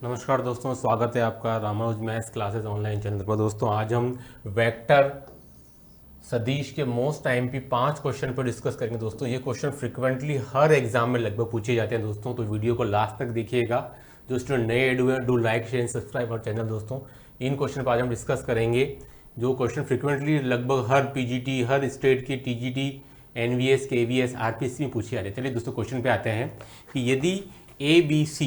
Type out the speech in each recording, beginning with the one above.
नमस्कार दोस्तों, स्वागत है आपका Ramanuj maths classes online channel पर। दोस्तों आज हम वेक्टर सदिश के मोस्ट टाइम पे 5 क्वेश्चन पर डिस्कस करेंगे। दोस्तों ये क्वेश्चन फ्रिक्वेंटली हर एग्जाम में लगभग पूछे जाते हैं दोस्तों, तो वीडियो को लास्ट तक देखिएगा। जो स्टूडेंट नए एड हुए हैं, डू लाइक शेयर सब्सक्राइब और चैनल। दोस्तों इन क्वेश्चन पर आज हम डिस्कस करेंगे जो क्वेश्चन फ्रिक्वेंटली लगभग हर पीजीटी, हर स्टेट की टीजीटी, एनवीएस, केवीएस, आरपीएससी में पूछे जाते हैं। चलिए दोस्तों क्वेश्चन पे आते हैं कि यदि A B C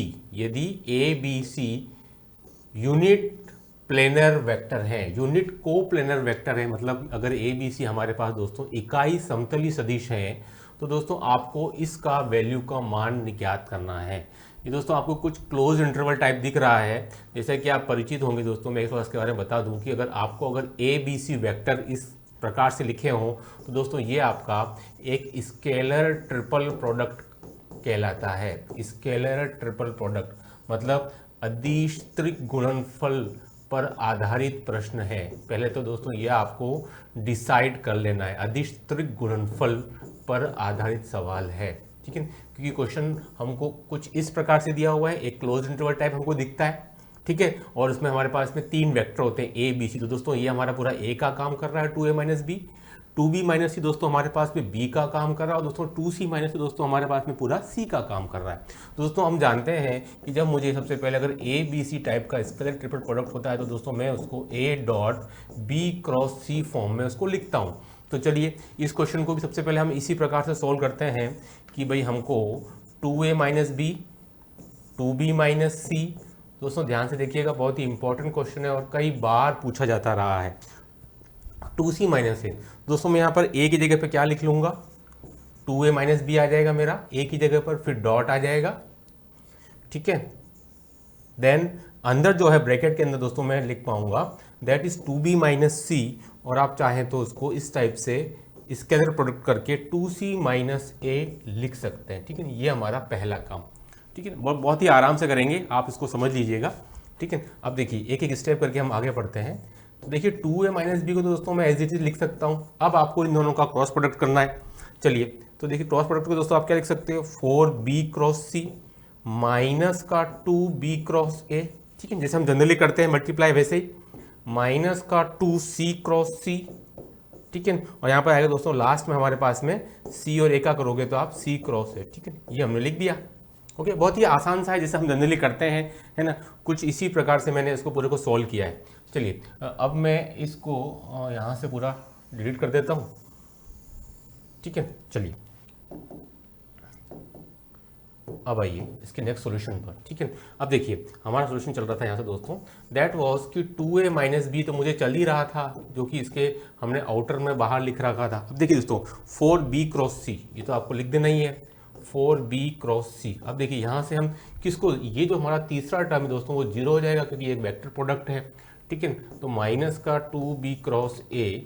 unit planar vector है, यूनिट को प्लेनर वेक्टर है, मतलब अगर ए बी सी हमारे पास दोस्तों इकाई समतली सदिश है, तो दोस्तों आपको इसका वैल्यू का मान ज्ञात करना है। ये दोस्तों आपको कुछ क्लोज इंटरवल टाइप दिख रहा है, जैसे कि आप परिचित होंगे दोस्तों। मैं एक बार इसके बारे में बता दूं कि अगर ए बी सी वेक्टर इस प्रकार से लिखे हों, तो दोस्तों ये आपका एक स्केलर ट्रिपल प्रोडक्ट कहलाता है। स्केलर ट्रिपल प्रोडक्ट मतलब अदिश त्रिगुणनफल पर आधारित प्रश्न है। पहले तो दोस्तों ये आपको डिसाइड कर लेना है, अदिश त्रिगुणनफल पर आधारित सवाल है, ठीक है। क्योंकि क्वेश्चन हमको कुछ इस प्रकार से दिया हुआ है, एक क्लोज इंटरवल टाइप हमको दिखता है, ठीक है, और उसमें हमारे पास में 3 वेक्टर होते हैं ए बी सी। तो दोस्तों ये हमारा पूरा ए का काम कर रहा है, 2a minus B, 2b minus सी दोस्तों हमारे पास में बी का काम कर रहा है, और दोस्तों 2c माइनस सी दोस्तों हमारे पास में पूरा सी का काम कर रहा है। तो दोस्तों हम जानते हैं कि जब मुझे सबसे पहले अगर ए बी सी टाइप का स्केलर ट्रिपल प्रोडक्ट होता है, तो दोस्तों मैं उसको A dot B cross C form में उसको लिखता हूँ। तो चलिए इस क्वेश्चन को भी सबसे पहले हम इसी प्रकार से सोल्व करते हैं कि भाई हमको 2a minus B, 2b minus सी। दोस्तों ध्यान से देखिएगा, बहुत ही इंपॉर्टेंट क्वेश्चन है और कई बार पूछा जाता रहा है। 2c माइनस ए, दोस्तों मैं यहाँ पर ए की जगह पे क्या लिख लूँगा, 2a माइनस बी आ जाएगा मेरा ए की जगह पर, फिर डॉट आ जाएगा, ठीक है। देन अंदर जो है ब्रैकेट के अंदर दोस्तों मैं लिख पाऊंगा दैट इज 2b माइनस सी, और आप चाहें तो उसको इस टाइप से स्केलर प्रोडक्ट करके 2c माइनस ए लिख सकते हैं, ठीक है। ये हमारा पहला काम, ठीक है, बहुत ही आराम से करेंगे, आप इसको समझ लीजिएगा, ठीक है। अब देखिए एक एक स्टेप करके हम आगे बढ़ते हैं। तो देखिए 2a माइनस बी को तो दोस्तों मैं एज इट इज लिख सकता हूँ। अब आपको इन दोनों का क्रॉस प्रोडक्ट करना है। चलिए तो देखिए क्रॉस प्रोडक्ट को दोस्तों आप क्या लिख सकते हो, 4b क्रॉस सी माइनस का 2b क्रॉस ए, ठीक है, जैसे हम जनरली करते हैं मल्टीप्लाई, वैसे ही माइनस का 2c क्रॉस सी, ठीक है। और यहाँ पर आएगा दोस्तों लास्ट में हमारे पास में c और a का करोगे तो आप c क्रॉस है, ठीक है, ये हमने लिख दिया। ओके, बहुत ही आसान सा है, जैसे हम जनरली करते हैं, है ना। कुछ इसी प्रकार से मैंने इसको पूरे को सॉल्व किया है। चलिए अब मैं इसको यहाँ से पूरा डिलीट कर देता हूँ, ठीक है। चलिए अब आइए इसके नेक्स्ट सॉल्यूशन पर, ठीक है। अब देखिए हमारा सॉल्यूशन चल रहा था यहाँ से दोस्तों, दैट वाज कि 2a माइनस बी तो मुझे चल ही रहा था, जो कि इसके हमने आउटर में बाहर लिख रखा था। अब देखिए दोस्तों 4b क्रॉस सी, ये तो आपको लिख देना ही है, 4b क्रॉस सी। अब देखिए यहाँ से हम किसको, ये जो हमारा तीसरा टर्म है दोस्तों वो जीरो हो जाएगा क्योंकि एक वेक्टर प्रोडक्ट है, ठीक है। तो माइनस का 2b क्रॉस ए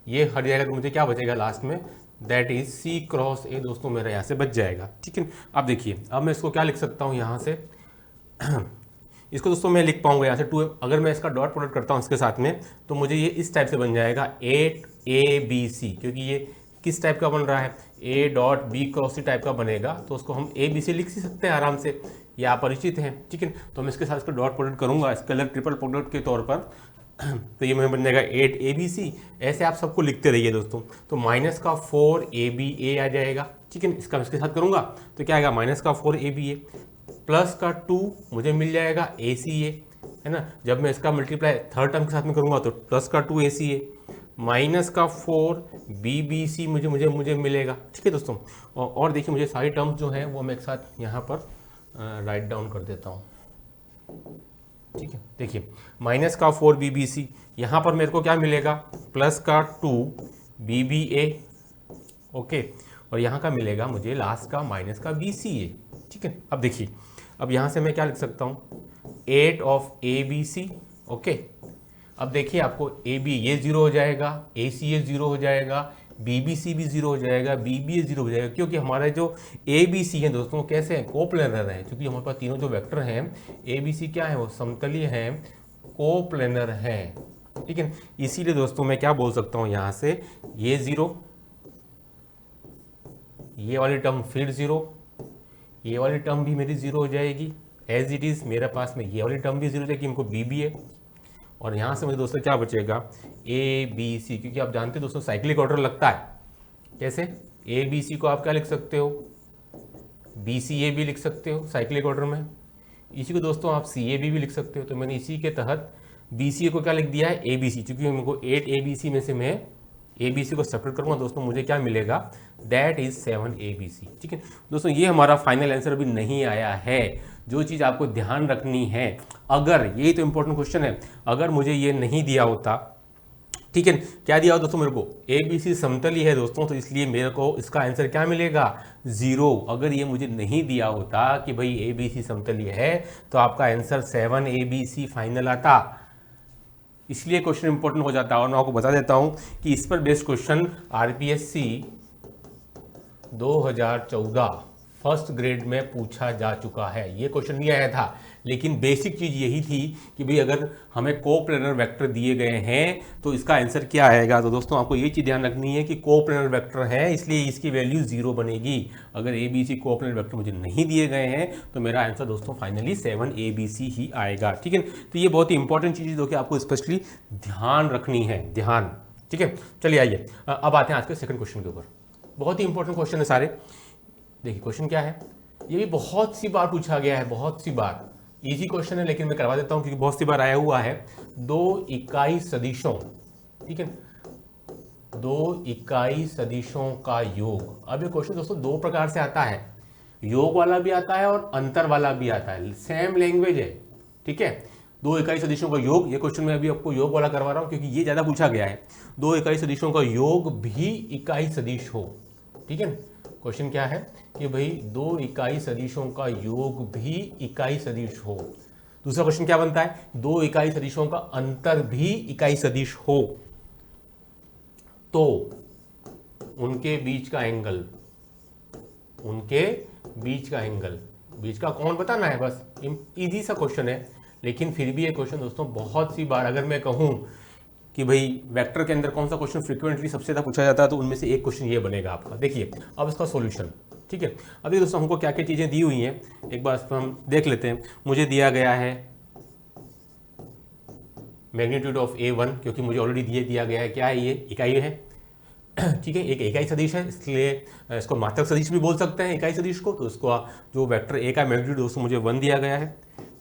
ये हट जाएगा, तो मुझे क्या बचेगा लास्ट में, that is C cross A दोस्तों मेरा यहाँ से बच जाएगा, ठीक है। अब देखिए अब मैं इसको क्या लिख सकता हूँ यहाँ से इसको दोस्तों मैं लिख पाऊंगा यहाँ से 2, अगर मैं इसका डॉट प्रोडक्ट करता हूँ इसके साथ में, तो मुझे ये इस टाइप से बन जाएगा 8abc, क्योंकि ये किस टाइप का बन रहा है, a dot B cross C type का बनेगा, तो उसको हम abc लिख सकते हैं आराम से, ये आप परिचित हैं, ठीक है। तो मैं इसके साथ इसका डॉट प्रोडक्ट करूंगा स्केलर ट्रिपल प्रोडक्ट के तौर पर तो ये बन जाएगा 8abc। ऐसे आप सबको लिखते रहिए दोस्तों। तो माइनस का 4aba आ जाएगा, ठीक है, इसका इसके साथ करूंगा तो क्या आएगा, माइनस का 4aba प्लस का 2 मुझे मिल जाएगा aca, है ना। जब मैं इसका मल्टीप्लाई थर्ड टर्म के साथ में करूंगा तो प्लस का 2aca माइनस का 4bbc मुझे मिलेगा, ठीक है दोस्तों। और देखिए मुझे सारी टर्म्स जो हैं वो मैं एक साथ यहाँ पर राइट डाउन कर देता हूँ, ठीक है। देखिए माइनस का 4bbc, यहाँ पर मेरे को क्या मिलेगा, प्लस का 2bba, ओके, और यहाँ का मिलेगा मुझे लास्ट का माइनस का bca, ठीक है। अब देखिए अब यहाँ से मैं क्या लिख सकता हूँ, 8 ऑफ abc, ओके। अब देखिए आपको ab ये जीरो हो जाएगा, aca जीरो हो जाएगा, bbc भी जीरो हो जाएगा, bb जीरो हो जाएगा, क्योंकि हमारे जो abc हैं दोस्तों कैसे हैं, कोप्लेनर हैं। क्योंकि हमारे पास तीनों जो वेक्टर हैं abc क्या है, वो समतलीय हैं, कोप्लेनर हैं, ठीक है। इसीलिए दोस्तों मैं क्या बोल सकता हूँ यहाँ से, ये जीरो, ये वाली टर्म फिर जीरो, ये वाली टर्म भी मेरी जीरो हो जाएगी, एज इट इज़ मेरे पास में ये वाली टर्म भी जीरो जाएगी, इनको बी भी है, और यहाँ से मुझे दोस्तों क्या बचेगा, ए बी सी, क्योंकि आप जानते हैं दोस्तों साइक्लिक ऑर्डर लगता है कैसे, ए बी सी को आप क्या लिख सकते हो, बी सी ए भी लिख सकते हो साइक्लिक ऑर्डर में, इसी को दोस्तों आप सी ए भी लिख सकते हो। तो मैंने इसी के तहत बी सी ए को क्या लिख दिया है, ए बी सी, क्योंकि मेरे 8 ए बी सी में से मैं ए बी सी को सेपरेट करूँगा दोस्तों, मुझे क्या मिलेगा, that is 7 A B C. ठीक है दोस्तों, ये हमारा फाइनल आंसर अभी नहीं आया है। जो चीज़ आपको ध्यान रखनी है, अगर यही तो इंपॉर्टेंट क्वेश्चन है, अगर मुझे ये नहीं दिया होता, ठीक है, क्या दिया हो दोस्तों मेरे को, ए बी सी समतली है दोस्तों, तो इसलिए मेरे को इसका आंसर क्या मिलेगा, 0। अगर ये मुझे नहीं दिया होता कि भाई ए बी सी समतली है, तो आपका answer 7 A B C final आता, इसलिए क्वेश्चन इंपॉर्टेंट हो जाता है। और मैं आपको बता देता हूं कि इस पर based question RPSC 2014 first grade में पूछा जा चुका है। ये क्वेश्चन नहीं आया था, लेकिन बेसिक चीज़ यही थी कि भाई अगर हमें कोप्लेनर वेक्टर दिए गए हैं तो इसका आंसर क्या आएगा। तो दोस्तों आपको ये चीज़ ध्यान रखनी है कि कोप्लेनर वेक्टर है, इसलिए इसकी वैल्यू 0 बनेगी। अगर A B C coplanar vector मुझे नहीं दिए गए हैं तो मेरा आंसर दोस्तों फाइनली 7 ए बी सी ही आएगा। ठीक है, तो ये बहुत ही इंपॉर्टेंट चीज़ जो कि आपको स्पेशली ध्यान रखनी है, ध्यान। ठीक है, चलिए आइए अब आते हैं आज के सेकंड क्वेश्चन के ऊपर। बहुत ही इंपॉर्टेंट क्वेश्चन है सारे। देखिए क्वेश्चन क्या है, ये भी बहुत सी बार पूछा गया है, बहुत सी बार। इजी क्वेश्चन है लेकिन मैं करवा देता हूं क्योंकि बहुत सी बार आया हुआ है। 2 इकाई सदिशों, ठीक है, 2 इकाई सदिशों का योग। अब ये क्वेश्चन दोस्तों 2 प्रकार से आता है, योग वाला भी आता है और अंतर वाला भी आता है, सेम लैंग्वेज है। ठीक है, 2 इकाई सदिशों का योग, ये क्वेश्चन मैं अभी आपको योग वाला करवा रहा हूं क्योंकि ये ज्यादा पूछा गया है। 2 इकाई सदिशों का योग भी इकाई सदिश हो। ठीक है, क्वेश्चन क्या है कि भाई 2 इकाई सदिशों का योग भी इकाई सदिश हो। दूसरा क्वेश्चन क्या बनता है, 2 इकाई सदिशों का अंतर भी इकाई सदिश हो तो उनके बीच का एंगल, उनके बीच का एंगल, बीच का कौन बताना है, बस इजी सा क्वेश्चन है। लेकिन फिर भी ये क्वेश्चन दोस्तों बहुत सी बार, अगर मैं कहूं कि भाई वेक्टर के अंदर कौन सा क्वेश्चन फ्रीक्वेंटली सबसे ज़्यादा पूछा जाता है तो उनमें से एक क्वेश्चन ये बनेगा आपका। देखिए अब इसका सॉल्यूशन। ठीक है, अभी दोस्तों हमको क्या क्या चीज़ें दी हुई हैं एक बार इस पर हम देख लेते हैं। मुझे दिया गया है मैग्नीट्यूड ऑफ A1, क्योंकि मुझे ऑलरेडी दिया गया है, क्या है ये, इकाई है। ठीक है, एक इकाई सदिश है, इसलिए इसको मात्रक सदिश भी बोल सकते हैं इकाई सदिश को। तो इसको जो वेक्टर ए का मैग्नीट्यूड दोस्तों मुझे 1 दिया गया है,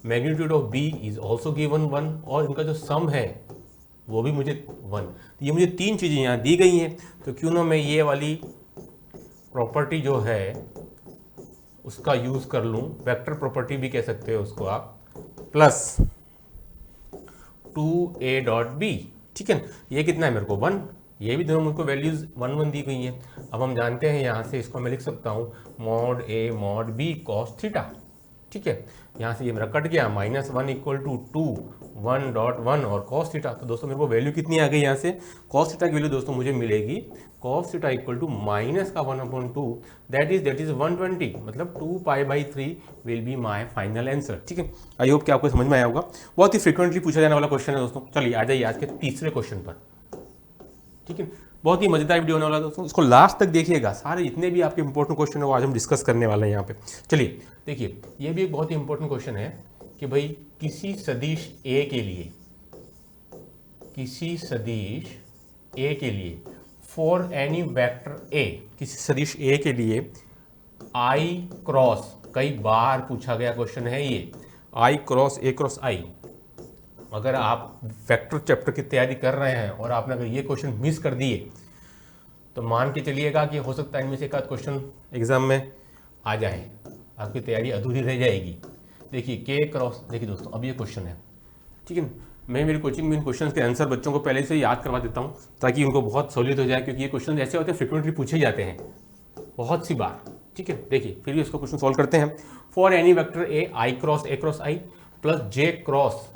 magnitude of B is also given 1, और इनका जो सम है वो भी मुझे 1। तो ये मुझे 3 चीज़ें यहाँ दी गई हैं, तो क्यों ना मैं ये वाली प्रॉपर्टी जो है उसका यूज़ कर लूँ, वेक्टर प्रॉपर्टी भी कह सकते हो उसको आप, प्लस 2a डॉट बी। ठीक है, ये कितना है मेरे को 1, ये भी दोनों मुझको वैल्यूज 1 1 दी गई हैं। अब हम जानते हैं यहाँ से इसको मैं लिख सकता हूँ mod a mod b cos theta. ठीक है, यहाँ से ये मेरा कट गया, -1 इक्वल टू 2 1.1 और कॉस थीटा। तो दोस्तों मेरे को वैल्यू कितनी आ गई यहाँ से, कॉस थीटा की वैल्यू दोस्तों मुझे मिलेगी cos theta equal to -1/2, that is 120, मतलब 2π/3 will be my final answer. ठीक है, आई होप कि आपको समझ में आया होगा। बहुत ही फ्रिक्वेंटली पूछा जाने वाला क्वेश्चन है दोस्तों। चलिए आ जाइए आज के तीसरे क्वेश्चन पर। ठीक है, बहुत ही मजेदार वीडियो होने वाला है दोस्तों, इसको लास्ट तक देखिएगा। सारे जितने भी आपके इंपॉर्टेंट क्वेश्चन है वो आज हम डिस्कस करने वाले हैं यहाँ पे। चलिए देखिए, ये भी एक बहुत ही इंपॉर्टेंट क्वेश्चन है कि भाई किसी सदिश ए के लिए, किसी सदिश ए के लिए फॉर एनी वेक्टर ए, किसी सदिश ए के लिए आई क्रॉस, कई बार पूछा गया क्वेश्चन है ये, आई क्रॉस ए क्रॉस आई। अगर आप वेक्टर चैप्टर की तैयारी कर रहे हैं और आपने अगर ये क्वेश्चन मिस कर दिए तो मान के चलिएगा कि हो सकता है इनमें से एक आध क्वेश्चन एग्जाम में आ जाए, आपकी तैयारी अधूरी रह जाएगी। देखिए के क्रॉस, देखिए दोस्तों अब ये क्वेश्चन है। ठीक है, मैं मेरी कोचिंग में इन क्वेश्चन के आंसर बच्चों को पहले से याद करवा देता हूँ ताकि उनको बहुत सहूलियत हो जाए, क्योंकि ये क्वेश्चन ऐसे होते हैं फ्रिक्वेंटली पूछे जाते हैं बहुत सी बार। ठीक है, देखिए फिर भी इसको क्वेश्चन सॉल्व करते हैं। For any vector A I cross A cross I plus J cross,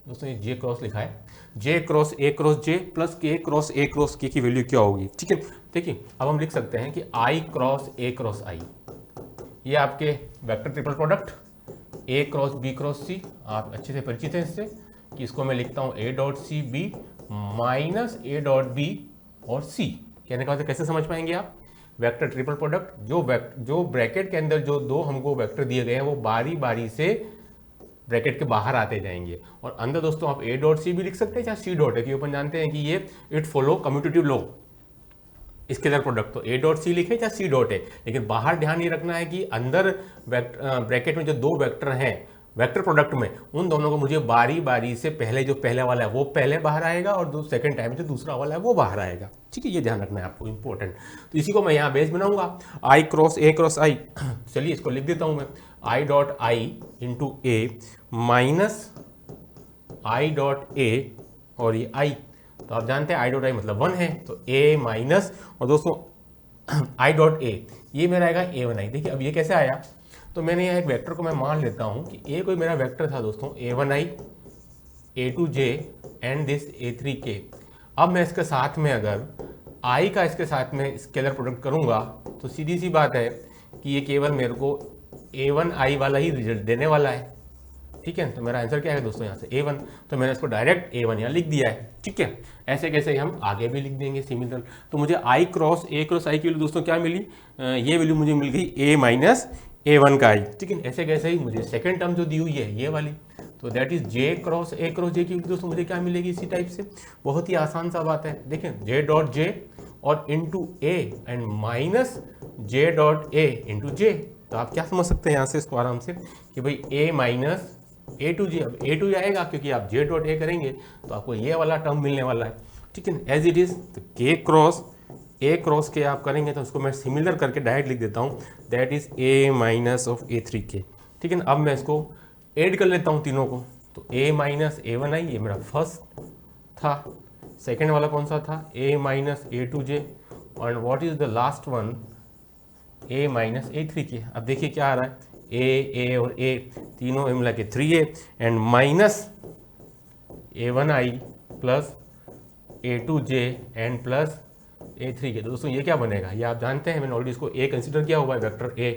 दोस्तों ये जे क्रॉस लिखा है, J cross A cross J plus K cross K की वैल्यू क्या होगी। ठीक है, देखिए अब हम लिख सकते हैं कि आई क्रॉस ए क्रॉस आई, ये आपके vector triple product A cross B cross C, आप अच्छे से परिचित हैं इससे, कि इसको मैं लिखता हूँ A dot C B minus A dot B और सी। कहने का मतलब कैसे समझ पाएंगे आप, वेक्टर ट्रिपल प्रोडक्ट जो ब्रैकेट के अंदर जो 2 हमको वेक्टर दिए गए हैं वो बारी बारी से ब्रैकेट के बाहर आते जाएंगे। और अंदर दोस्तों आप ए डॉट सी भी लिख सकते हैं, चाहे सी डॉट है, क्योंकि अपन जानते हैं कि ये it follow commutative law scalar product, तो ए डॉट सी लिखे चाहे सी डॉट है, लेकिन बाहर ध्यान ये रखना है कि अंदर ब्रैकेट में जो दो वेक्टर हैं वेक्टर प्रोडक्ट में, उन दोनों को मुझे बारी बारी से पहले जो पहले वाला है वो पहले बाहर आएगा और जो सेकंड टाइम जो दूसरा वाला है वो बाहर आएगा। ठीक है, ये ध्यान रखना है आपको, इंपॉर्टेंट। तो इसी को मैं यहाँ बेस बनाऊंगा आई क्रॉस ए क्रॉस आई। चलिए इसको लिख देता हूँ मैं, I dot I into A minus I dot A और ये आई, तो आप जानते हैं आई डॉट आई मतलब 1 है, तो ए माइनस और दोस्तों आई डॉट ए ये मेरा आएगा A1 आई। देखिए अब ये कैसे आया, तो मैंने यहाँ एक वेक्टर को मैं मान लेता हूँ कि ए कोई मेरा वेक्टर था दोस्तों, A1 I A2 j and this A3 k। अब मैं इसके साथ में अगर आई का इसके साथ में स्केलर प्रोडक्ट करूँगा तो सीधी सी बात है कि ये केवल मेरे को A1 आई वाला ही रिजल्ट देने वाला है। ठीक है, तो मेरा आंसर क्या है दोस्तों यहाँ से A1, तो मैंने इसको डायरेक्ट A1 यहाँ लिख दिया है। ठीक है, ऐसे कैसे हम आगे भी लिख देंगे सिमिलर। तो मुझे आई क्रॉस ए क्रॉस आई की वैल्यू दोस्तों क्या मिली, ये वैल्यू मुझे मिल गई A माइनस A1 का आई। ठीक है, ऐसे कैसे ही मुझे सेकेंड टर्म जो दी हुई है ये वाली, तो that is J cross A cross J की दोस्तों मुझे क्या मिलेगी इसी टाइप से। बहुत ही आसान सा बात है, देखें जे डॉट जे और into A and minus J dot A into J. तो आप क्या समझ सकते हैं यहाँ से इसको आराम से कि भाई ए माइनस ए टू जे, अब ए टू आएगा क्योंकि आप जे डॉट ए करेंगे तो आपको ये वाला टर्म मिलने वाला है। ठीक है, एज इट इज, तो के क्रॉस ए क्रॉस के आप करेंगे तो उसको मैं सिमिलर करके डायरेक्ट लिख देता हूँ, that is a minus of A3 के। ठीक है ना, अब मैं इसको ऐड कर लेता हूँ तीनों को, तो ए माइनस A1 आई ये मेरा फर्स्ट था, सेकेंड वाला कौन सा था ए माइनस A2 जे, और what is the last one A minus A3 के। अब देखिए क्या आ रहा है, ए और ए तीनों मिला के 3A and minus A1 I plus A2 J and plus A3 के। दोस्तों ये क्या बनेगा, ये आप जानते हैं, मैंने ऑलरेडी इसको ए कंसिडर किया हुआ है, वेक्टर ए।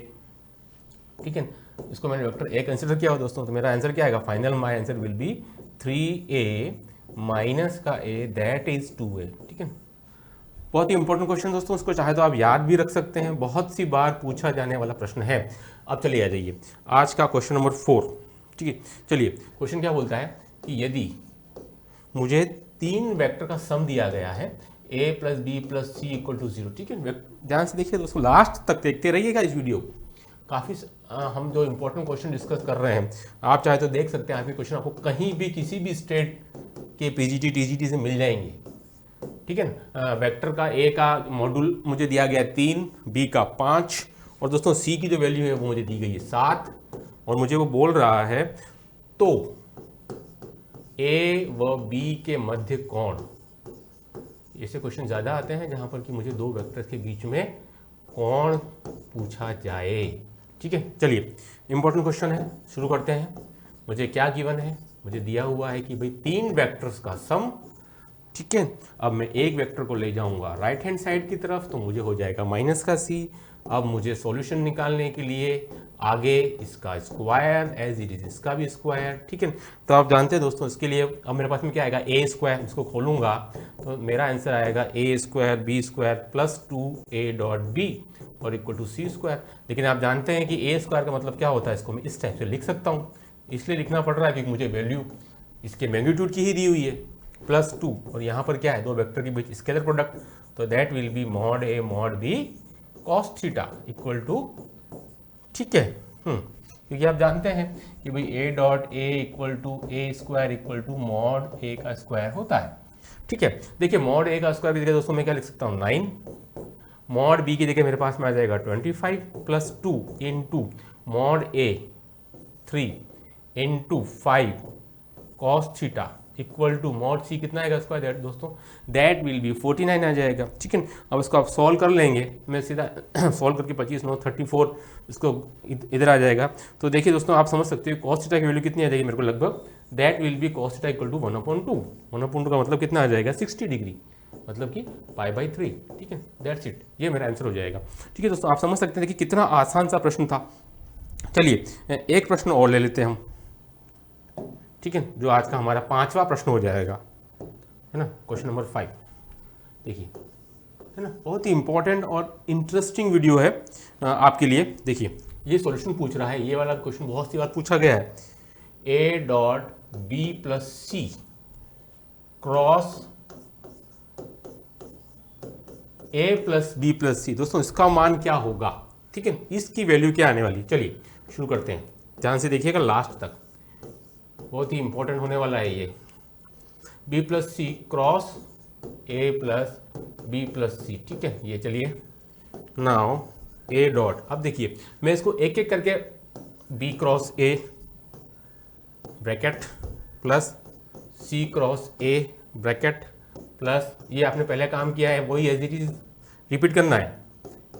ठीक है, इसको मैंने वेक्टर ए कंसिडर किया हुआ दोस्तों, तो मेरा आंसर क्या आएगा, final my answer will be 3A minus का ए दैट इज 2A। ठीक है, बहुत ही इंपॉर्टेंट क्वेश्चन दोस्तों, इसको चाहे तो आप याद भी रख सकते हैं, बहुत सी बार पूछा जाने वाला प्रश्न है। अब चलिए आ जाइए आज का क्वेश्चन नंबर 4। ठीक है, चलिए क्वेश्चन क्या बोलता है कि यदि मुझे 3 वेक्टर का सम दिया गया है a plus B plus C equal to 0। ठीक है, ध्यान से देखिए दोस्तों, लास्ट तक देखते रहिएगा इस वीडियो। काफ़ी हम जो इंपॉर्टेंट क्वेश्चन डिस्कस कर रहे हैं, आप चाहे तो देख सकते हैं, आपके क्वेश्चन आपको कहीं भी किसी भी स्टेट के पीजीटी टीजीटी से मिल जाएंगे। ठीक है ना, वेक्टर का ए का मॉड्यूल मुझे दिया गया 3, बी का 5 और दोस्तों सी की जो वैल्यू है वो मुझे दी गई है 7, और मुझे वो बोल रहा है तो ए व बी के मध्य कोण। ऐसे क्वेश्चन ज़्यादा आते हैं जहाँ पर कि मुझे 2 वेक्टर्स के बीच में कोण पूछा जाए। ठीक है, चलिए इंपॉर्टेंट क्वेश्चन है, शुरू करते हैं। मुझे क्या गिवन है, मुझे दिया हुआ है कि भाई 3 वेक्टर्स का सम। ठीक है, अब मैं एक वेक्टर को ले जाऊंगा राइट हैंड साइड की तरफ, तो मुझे हो जाएगा माइनस का सी। अब मुझे सॉल्यूशन निकालने के लिए आगे इसका स्क्वायर एज इट इज इसका भी स्क्वायर। ठीक है, तो आप जानते हैं दोस्तों, इसके लिए अब मेरे पास में क्या आएगा ए स्क्वायर, इसको खोलूंगा तो मेरा आंसर आएगा A square B square plus 2A dot B और इक्वल टू सी स्क्वायर। लेकिन आप जानते हैं कि ए स्क्वायर का मतलब क्या होता है, इसको मैं इस टाइप से लिख सकता हूँ, इसलिए लिखना पड़ रहा है क्योंकि मुझे वैल्यू इसके मैग्नीट्यूड की ही दी हुई है प्लस 2, और यहाँ पर क्या है 2 वेक्टर के बीच स्केलर प्रोडक्ट, तो that will be mod A mod B cos theta equal to. ठीक है, क्योंकि आप जानते हैं कि भाई A dot A equal to A square equal to mod A का स्क्वायर होता है। ठीक है, देखिए मॉड ए का स्क्वायर की जगह दोस्तों मैं क्या लिख सकता हूँ 9, मॉड बी की जगह मेरे पास में आ जाएगा 25 plus 2 into mod A 3 into 5 cos theta equal to mod C कितना आएगा स्क्वायर, दैट दोस्तों दैट विल बी 49 आ जाएगा। ठीक है, अब इसको आप सॉल्व कर लेंगे, मैं सीधा सॉल्व करके 25 9 34 इसको इधर आ जाएगा। तो देखिए दोस्तों, आप समझ सकते हो कॉस थीटा की वैल्यू कितनी आ जाएगी मेरे को, लगभग that will be cos theta equal to 1/2। 1/2 का मतलब कितना आ जाएगा 60 डिग्री, मतलब कि π/3। ठीक है, दैट्स इट, ये मेरा आंसर हो जाएगा। ठीक है दोस्तों, आप समझ सकते हैं कि कितना आसान सा प्रश्न था। चलिए एक प्रश्न और ले लेते हैं हम। ठीक है, जो आज का हमारा 5वां प्रश्न हो जाएगा, है ना, क्वेश्चन नंबर 5। देखिए, है ना, बहुत ही इंपॉर्टेंट और इंटरेस्टिंग वीडियो है आपके लिए। देखिए ये सॉल्यूशन पूछ रहा है, ये वाला क्वेश्चन बहुत सी बार पूछा गया है। A dot B plus C cross A plus B plus C. दोस्तों इसका मान क्या होगा, ठीक है, इसकी वैल्यू क्या आने वाली है। चलिए शुरू करते हैं, ध्यान से देखिएगा लास्ट तक, बहुत ही इंपॉर्टेंट होने वाला है ये। B plus C cross A plus B plus C, ठीक है, ये चलिए नाउ ए डॉट। अब देखिए मैं इसको एक एक करके B cross A bracket plus C cross A bracket plus, ये आपने पहले काम किया है वही एज इट इज रिपीट करना है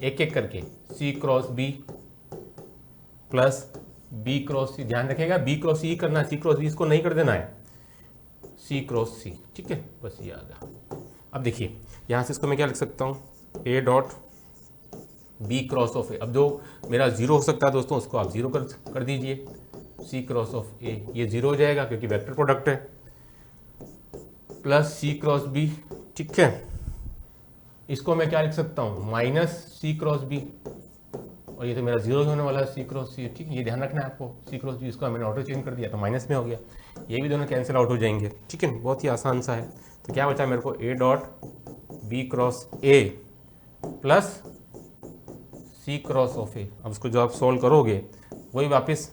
एक एक करके, C cross B plus B cross C, ध्यान रखिएगा बी क्रॉस सी करना है, सी क्रॉस बी इसको नहीं कर देना है, सी क्रॉस सी, ठीक है, बस ये आ गया। अब देखिए यहाँ से इसको मैं क्या लिख सकता हूँ, A dot B cross of A. अब जो मेरा जीरो हो सकता है दोस्तों उसको आप जीरो कर दीजिए, सी क्रॉस ऑफ ए ये जीरो हो जाएगा क्योंकि वेक्टर प्रोडक्ट है, प्लस सी क्रॉस बी, ठीक है, इसको मैं क्या लिख सकता हूँ माइनस सी क्रॉस बी, और ये तो मेरा जीरो होने वाला है सी क्रॉस सी, ठीक है, ये ध्यान रखना है आपको, सी क्रॉस बी इसका मैंने ऑटो चेंज कर दिया तो माइनस में हो गया, ये भी दोनों कैंसिल आउट हो जाएंगे, ठीक है, बहुत ही आसान सा है। तो क्या बचा मेरे को, A dot B cross A plus C cross of A. अब उसको जो आप सोल्व करोगे वही वापस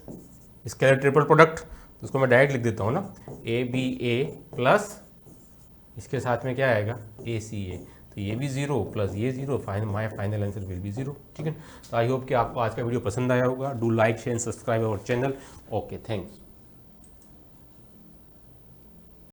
स्केलर ट्रिपल प्रोडक्ट, तो उसको मैं डायरेक्ट लिख देता हूँ ना, ए बी ए प्लस इसके साथ में क्या आएगा, ए सी ए, तो ये भी जीरो प्लस ये zero, my final answer will be zero, ठीक है। तो आई होप कि आपको आज का वीडियो पसंद आया होगा। Do like share subscribe our channel. Okay, thanks.